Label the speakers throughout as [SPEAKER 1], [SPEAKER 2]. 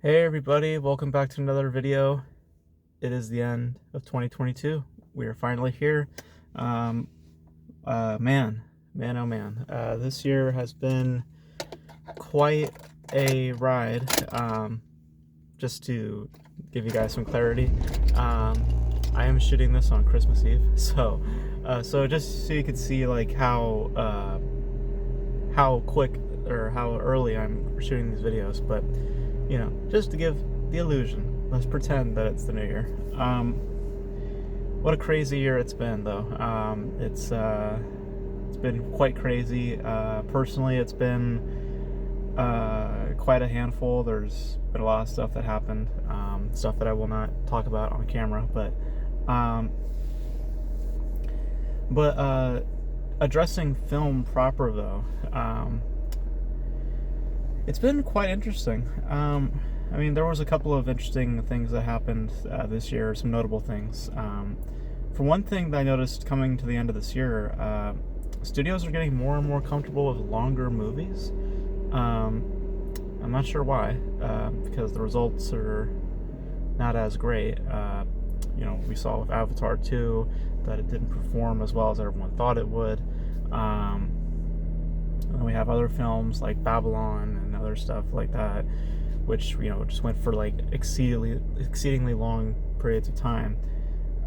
[SPEAKER 1] Hey everybody, welcome back to another video. It is the end of 2022. We are finally here. Um, man, oh man. This year has been quite a ride. Just to give you guys some clarity, I am shooting this on Christmas Eve, so just so you can see like how quick or how early I'm shooting these videos, but just to give the illusion, let's pretend that it's the new year. What a crazy year it's been, though. It's been quite crazy. Personally, it's been quite a handful. There's been a lot of stuff that happened, stuff that I will not talk about on camera, um, but addressing film proper though. It's been quite interesting. I mean, there was a couple of interesting things that happened this year, some notable things. For one thing that I noticed coming to the end of this year, studios are getting more and more comfortable with longer movies. I'm not sure why, because the results are not as great. We saw with Avatar 2 that it didn't perform as well as everyone thought it would. And we have other films like Babylon and other stuff like that, which just went for like exceedingly long periods of time,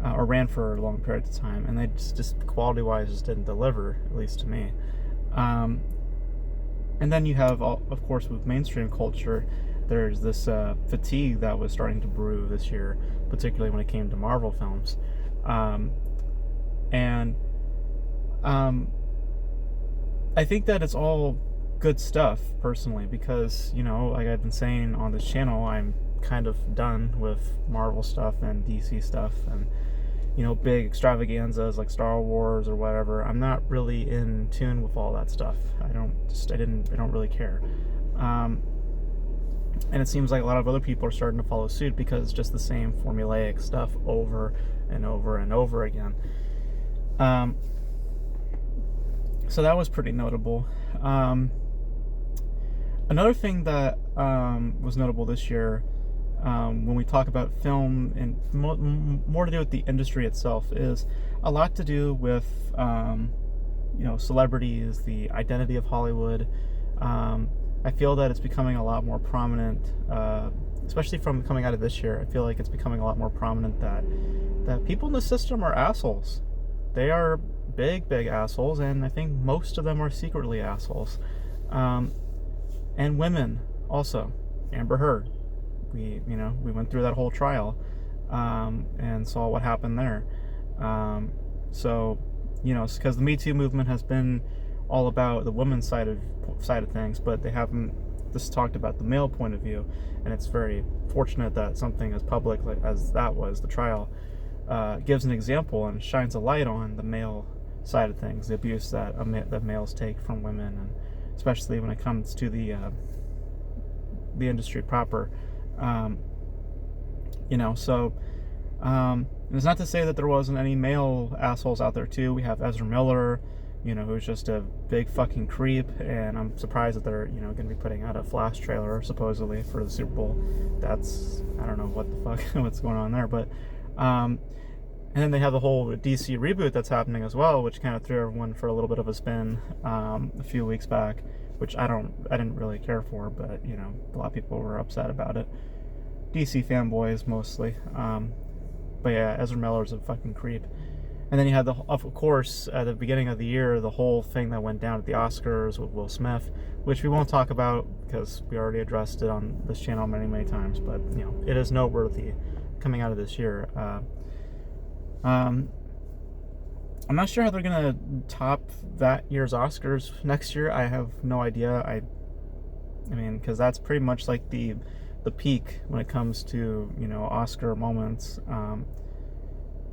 [SPEAKER 1] or ran for long periods of time, and they just quality-wise just didn't deliver, at least to me. And then you have, of course, with mainstream culture, there's this fatigue that was starting to brew this year, particularly when it came to Marvel films, and I think that it's all good stuff, personally, because, like I've been saying on this channel, I'm kind of done with Marvel stuff and DC stuff and, big extravaganzas like Star Wars or whatever. I'm not really in tune with all that stuff. I don't really care. And it seems like a lot of other people are starting to follow suit because it's just the same formulaic stuff over and over and over again. So that was pretty notable. Another thing that was notable this year, when we talk about film and more to do with the industry itself, is a lot to do with celebrities, the identity of Hollywood. I feel that it's becoming a lot more prominent, especially from coming out of this year. I feel like it's becoming a lot more prominent that people in the system are assholes. They are big assholes, and I think most of them are secretly assholes. And women also. Amber Heard. We went through that whole trial, and saw what happened there. So, it's because the Me Too movement has been all about the women's side of things, but they haven't just talked about the male point of view, and it's very fortunate that something as public as that was, the trial, gives an example and shines a light on the male side of things, the abuse that males take from women, and especially when it comes to the industry proper. So it's not to say that there wasn't any male assholes out there too. We have Ezra Miller, who's just a big fucking creep, and I'm surprised that they're going to be putting out a Flash trailer supposedly for the Super Bowl. That's, I don't know what the fuck what's going on there, but and then they have the whole DC reboot that's happening as well, which kind of threw everyone for a little bit of a spin a few weeks back, which I didn't really care for, but a lot of people were upset about it. DC fanboys mostly, but yeah, Ezra Miller's a fucking creep. And then you had of course, at the beginning of the year, the whole thing that went down at the Oscars with Will Smith, which we won't talk about because we already addressed it on this channel many times, but it is noteworthy coming out of this year. I'm not sure how they're gonna top that year's Oscars next year. I have no idea. I mean, because that's pretty much like the peak when it comes to Oscar moments.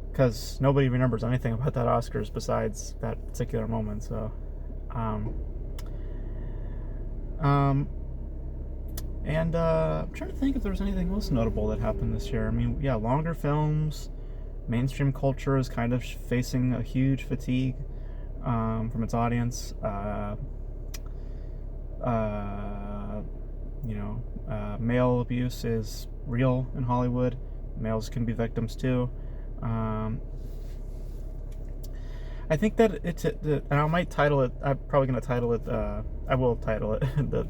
[SPEAKER 1] Because nobody remembers anything about that Oscars besides that particular moment. So, and I'm trying to think if there was anything else notable that happened this year. I mean, yeah, longer films. Mainstream culture is kind of facing a huge fatigue from its audience. Male abuse is real in Hollywood. Males can be victims too. I think that and I might title it. I'm probably going to title it. I will title it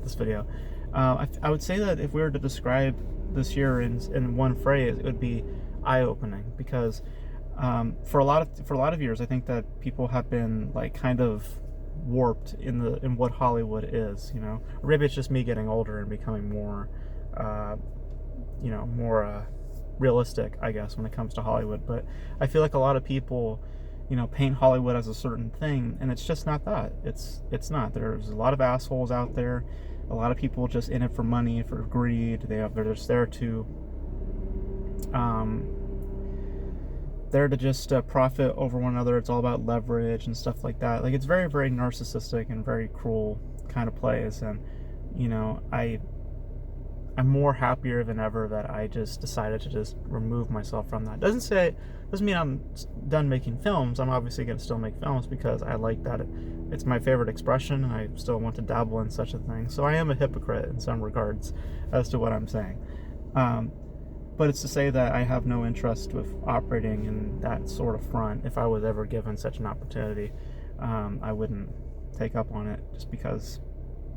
[SPEAKER 1] this video. I would say that if we were to describe this year in one phrase, it would be eye-opening, because for a lot of years, I think that people have been like kind of warped in what Hollywood is. Or maybe it's just me getting older and becoming more, more realistic, I guess, when it comes to Hollywood. But I feel like a lot of people, paint Hollywood as a certain thing, and it's just not that. It's not. There's a lot of assholes out there. A lot of people just in it for money, for greed. They're just there to just profit over one another. It's all about leverage and stuff like that. Like, it's very, very narcissistic and very cruel kind of plays. And I'm more happier than ever that I just decided to just remove myself from that. Doesn't mean I'm done making films. I'm obviously going to still make films because I like that. It's my favorite expression, and I still want to dabble in such a thing. So I am a hypocrite in some regards as to what I'm saying. But it's to say that I have no interest with operating in that sort of front. If I was ever given such an opportunity, I wouldn't take up on it, just because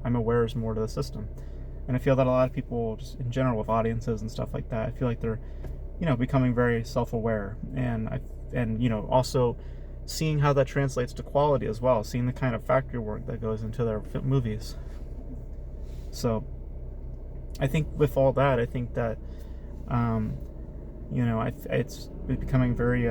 [SPEAKER 1] I'm aware there's more to the system. And I feel that a lot of people, just in general with audiences and stuff like that, I feel like they're, becoming very self-aware, and also seeing how that translates to quality as well, seeing the kind of factory work that goes into their movies. So I think with all that, I think that it's becoming very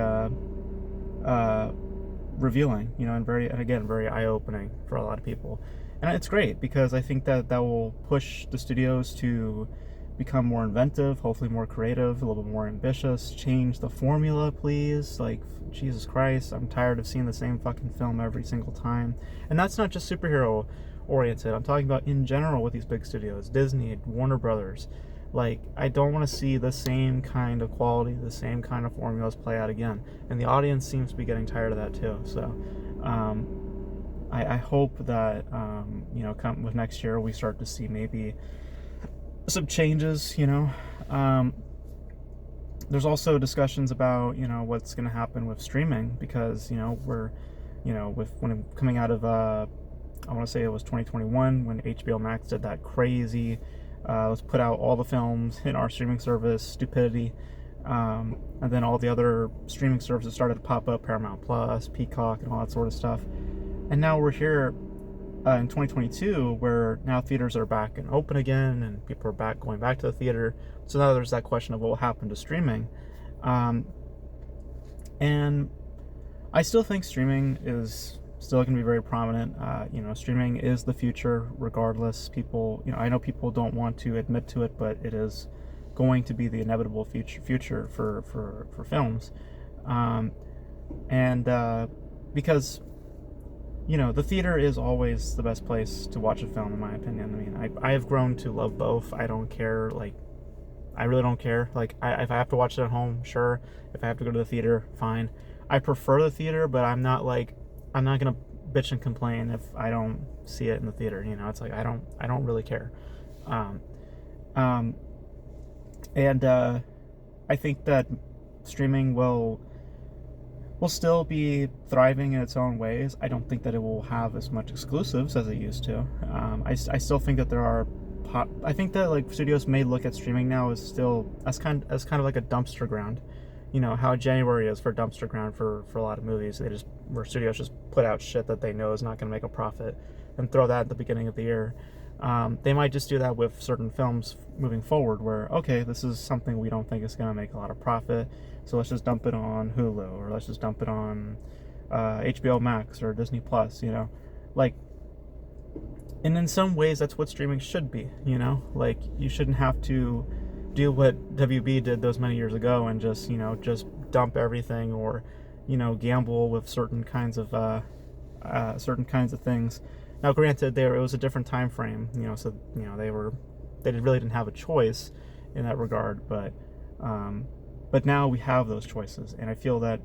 [SPEAKER 1] revealing, and very eye-opening for a lot of people. And it's great, because I think that will push the studios to become more inventive, hopefully more creative, a little bit more ambitious. Change the formula, please. Like, Jesus Christ, I'm tired of seeing the same fucking film every single time. And that's not just superhero oriented. I'm talking about in general with these big studios, Disney, Warner Brothers. Like, I don't want to see the same kind of quality, the same kind of formulas play out again. And the audience seems to be getting tired of that too. So I hope that come with next year, we start to see maybe some changes. There's also discussions about what's going to happen with streaming, because we're when coming out of I want to say it was 2021 when HBO Max did that crazy let's put out all the films in our streaming service stupidity, and then all the other streaming services started to pop up, Paramount Plus, Peacock, and all that sort of stuff. And now we're here in 2022, where now theaters are back and open again, and people are going back to the theater. So now there's that question of what will happen to streaming. And I still think streaming is still going to be very prominent. Streaming is the future regardless. People, I know people don't want to admit to it, but it is going to be the inevitable future for films. Because the theater is always the best place to watch a film, in my opinion. I mean, I have grown to love both. I don't care. Like, I really don't care. Like, if I have to watch it at home, sure. If I have to go to the theater, fine. I prefer the theater, but I'm not gonna bitch and complain if I don't see it in the theater. It's like I don't really care. I think that streaming will still be thriving in its own ways. I don't think that it will have as much exclusives as it used to. I still think that there are I think that like studios may look at streaming now as kind of like a dumpster ground. How January is for dumpster ground for a lot of movies. Where studios just put out shit that they know is not going to make a profit and throw that at the beginning of the year. They might just do that with certain films moving forward, where, okay, this is something we don't think is going to make a lot of profit, so let's just dump it on Hulu, or let's just dump it on HBO Max or Disney Plus, like, and in some ways that's what streaming should be, like, you shouldn't have to do what WB did those many years ago and just dump everything, or gamble with certain kinds of things. Now, granted, it was a different time frame, so they really didn't have a choice in that regard, but now we have those choices, and I feel that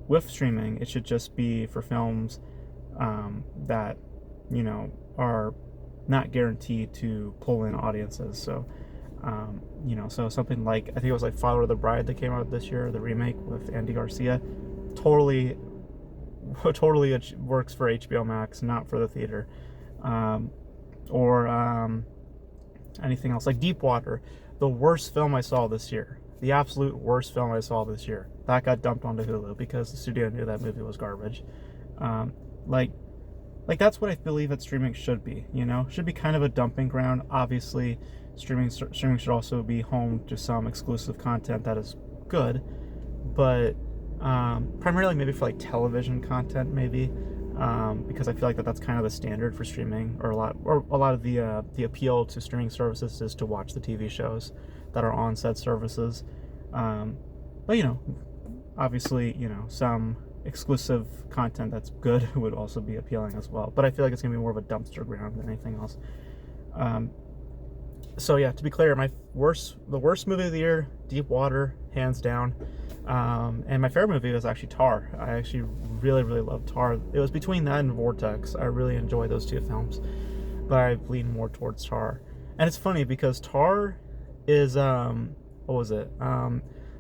[SPEAKER 1] with streaming, it should just be for films that are not guaranteed to pull in audiences. So So something like, I think it was like Father of the Bride that came out this year, the remake with Andy Garcia, totally it works for HBO Max, not for the theater. Or anything else like Deepwater, the worst film I saw this year, the absolute worst film I saw this year, that got dumped onto Hulu because the studio knew that movie was garbage. Like that's what I believe that streaming should be. Should be kind of a dumping ground. Obviously, streaming should also be home to some exclusive content that is good, but primarily maybe for like television content, maybe, because I feel like that's kind of the standard for streaming, or a lot of the appeal to streaming services is to watch the TV shows that are on said services. But obviously, some exclusive content that's good would also be appealing as well. But I feel like it's gonna be more of a dumpster ground than anything else. So yeah, to be clear, the worst movie of the year, Deepwater, hands down. And my favorite movie was actually Tar. I actually really, really loved Tar. It was between that and Vortex. I really enjoyed those two films, but I lean more towards Tar. And it's funny because Tar is what was it?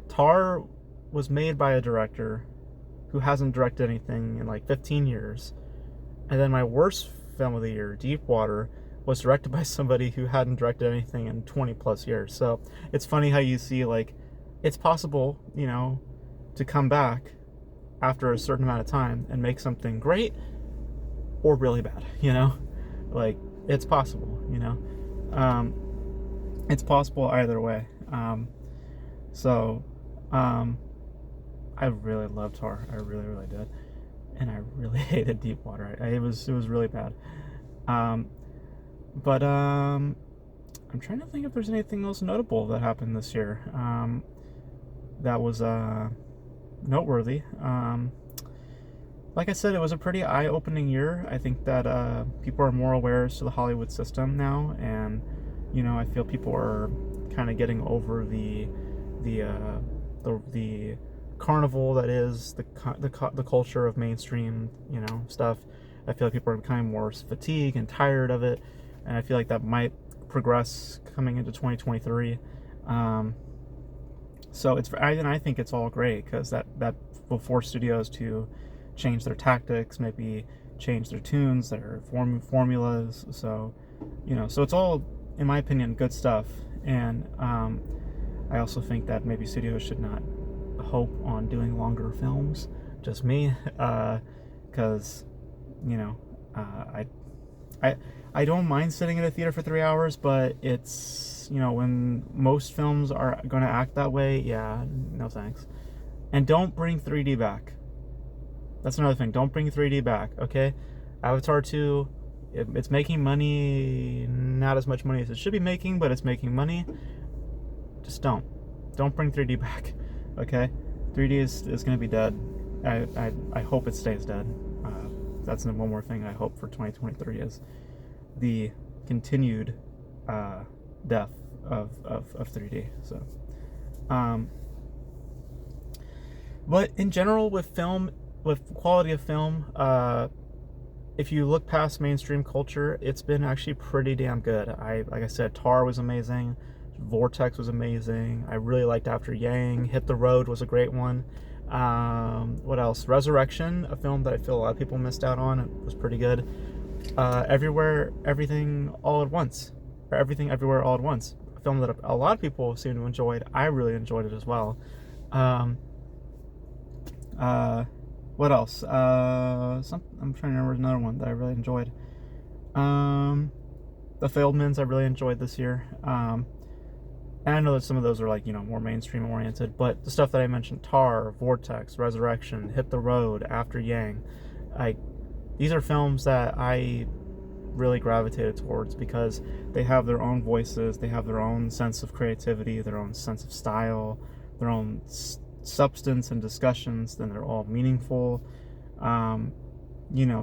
[SPEAKER 1] Tar was made by a director who hasn't directed anything in like 15 years. And then my worst film of the year, Deepwater, was directed by somebody who hadn't directed anything in 20 plus years. So it's funny how you see, like, it's possible, to come back after a certain amount of time and make something great or really bad, like it's possible, it's possible either way. I really loved Tar. I really, really did. And I really hated Deepwater. It was really bad. But I'm trying to think if there's anything else notable that happened this year that was noteworthy. Like I said, it was a pretty eye-opening year. I think that people are more aware to the Hollywood system now, and I feel people are kind of getting over the carnival that is the culture of mainstream stuff. I feel like people are becoming more fatigued and tired of it, and I feel like that might progress coming into 2023. So I think it's all great, because that will force studios to change their tactics, maybe change their tunes, their formulas. So so it's all, in my opinion, good stuff. And I also think that maybe studios should not hope on doing longer films. Just me, because I don't mind sitting in a theater for 3 hours, but it's when most films are going to act that way, yeah, no thanks. And don't bring 3D back. That's another thing. Don't bring 3D back, okay? Avatar 2, it's making money, not as much money as it should be making, but it's making money. Just don't bring 3D back, okay? 3D is going to be dead. I hope it stays dead. That's one more thing I hope for 2023 is the continued death of 3D. So, but in general, with film, with quality of film, if you look past mainstream culture, it's been actually pretty damn good. Like I said, Tar was amazing. Vortex was amazing. I really liked After Yang. Hit the Road was a great one. What else? Resurrection, a film that I feel a lot of people missed out on. It was pretty good. Everywhere, Everything, All at Once. Or Everything, Everywhere, All at Once. A film that a lot of people seem to enjoy. I really enjoyed it as well. What else? I'm trying to remember another one that I really enjoyed. The Fabelmans I really enjoyed this year. And I know that some of those are like, more mainstream oriented, but the stuff that I mentioned, Tar, Vortex, Resurrection, Hit the Road, After Yang, these are films that I really gravitated towards because they have their own voices, they have their own sense of creativity, their own sense of style, their own substance and discussions, then they're all meaningful.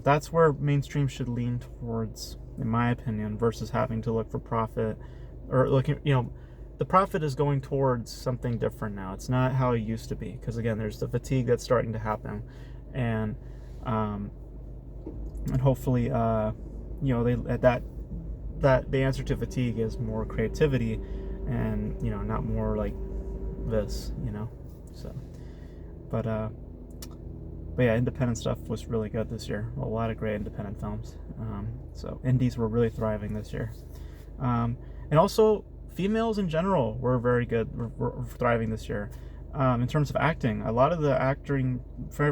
[SPEAKER 1] That's where mainstream should lean towards, in my opinion, versus having to look for profit or looking, the profit is going towards something different now. It's not how it used to be, because again, there's the fatigue that's starting to happen, and hopefully, the answer to fatigue is more creativity, and not more like this, so but yeah, independent stuff was really good this year. A lot of great independent films. So indies were really thriving this year, and also females in general were very good, were thriving this year. In terms of acting, a lot of the acting,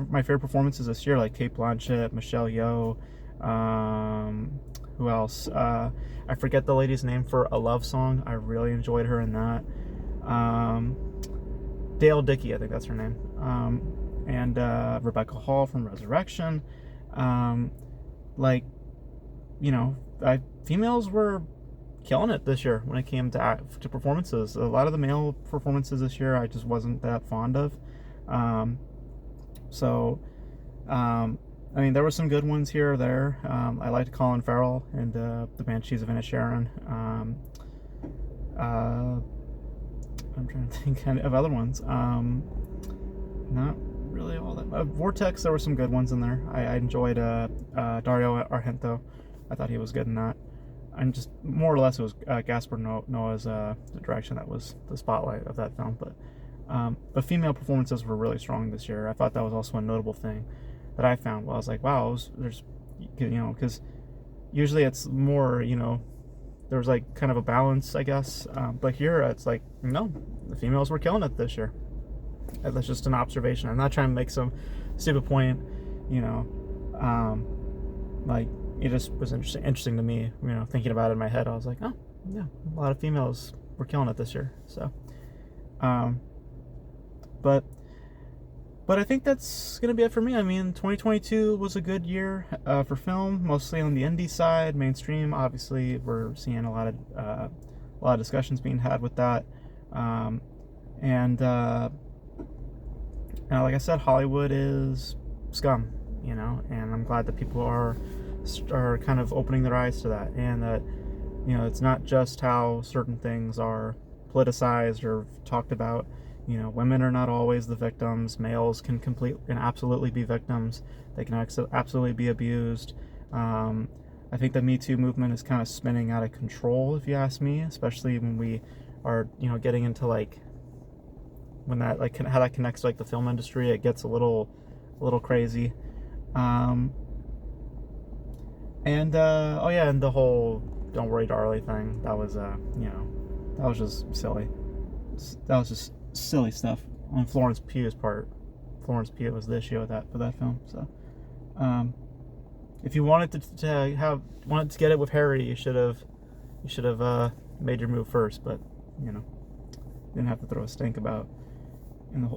[SPEAKER 1] my favorite performances this year, like Cate Blanchett, Michelle Yeoh, who else? I forget the lady's name for A Love Song. I really enjoyed her in that. Dale Dickey, I think that's her name. And Rebecca Hall from Resurrection. Females were killing it this year when it came to performances. A lot of the male performances this year I just wasn't that fond of. There were some good ones here or there. I liked Colin Farrell and The Banshees of Inisherin. I'm trying to think of other ones. Not really all that. Vortex, there were some good ones in there. I enjoyed Dario Argento. I thought he was good in that. And just more or less it was Gaspar Noé's the direction that was the spotlight of that film. But female performances were really strong this year. I thought that was also a notable thing that I found. Well, I was like, wow, there's because usually it's more, there's like kind of a balance, I guess. But here it's like, no, the females were killing it this year. That's just an observation. I'm not trying to make some stupid point, it just was interesting to me, thinking about it in my head. I was like, oh, yeah, a lot of females were killing it this year. So, but I think that's going to be it for me. 2022 was a good year for film, mostly on the indie side. Mainstream, obviously, we're seeing a lot of discussions being had with that. Like I said, Hollywood is scum, and I'm glad that people are kind of opening their eyes to that, and that it's not just how certain things are politicized or talked about. Women are not always the victims. Males can absolutely be victims. They can absolutely be abused. I think the Me Too movement is kind of spinning out of control, if you ask me, especially when we are getting into when that how that connects to the film industry. It gets a little crazy. And the whole "Don't Worry, Darling" thing, that was that was just silly. That was just silly stuff on Florence Pugh's part. Florence Pugh was the issue with that film. So, if you wanted to get it with Harry, you should have made your move first. But didn't have to throw a stink about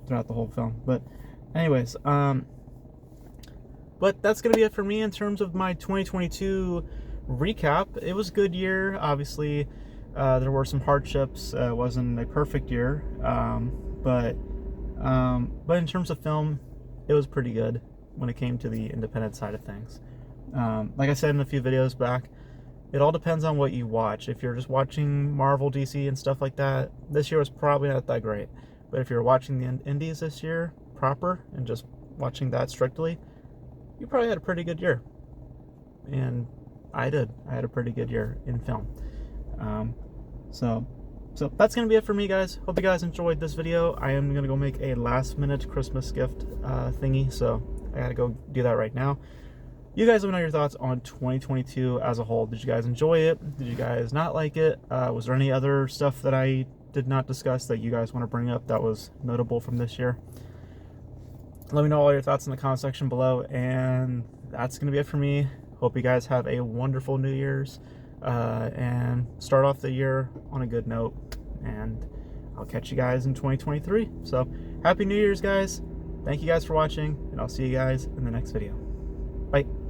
[SPEAKER 1] throughout the whole film. But anyways, but that's gonna be it for me in terms of my 2022 recap. It was a good year. Obviously, there were some hardships. It wasn't a perfect year, but in terms of film, it was pretty good when it came to the independent side of things. Like I said in a few videos back, it all depends on what you watch. If you're just watching Marvel, DC, and stuff like that, this year was probably not that great. But if you're watching the indies this year proper and just watching that strictly, you probably had a pretty good year. And I did. I had a pretty good year in film. So that's going to be it for me, guys. Hope you guys enjoyed this video. I am going to go make a last-minute Christmas gift thingy, so I got to go do that right now. You guys let me know your thoughts on 2022 as a whole. Did you guys enjoy it? Did you guys not like it? Was there any other stuff that I did not discuss that you guys want to bring up that was notable from this year? Let me know all your thoughts in the comment section below, and that's going to be it for me. Hope you guys have a wonderful New Year's and start off the year on a good note, and I'll catch you guys in 2023. So Happy New Year's, guys. Thank you guys for watching, and I'll see you guys in the next video. Bye.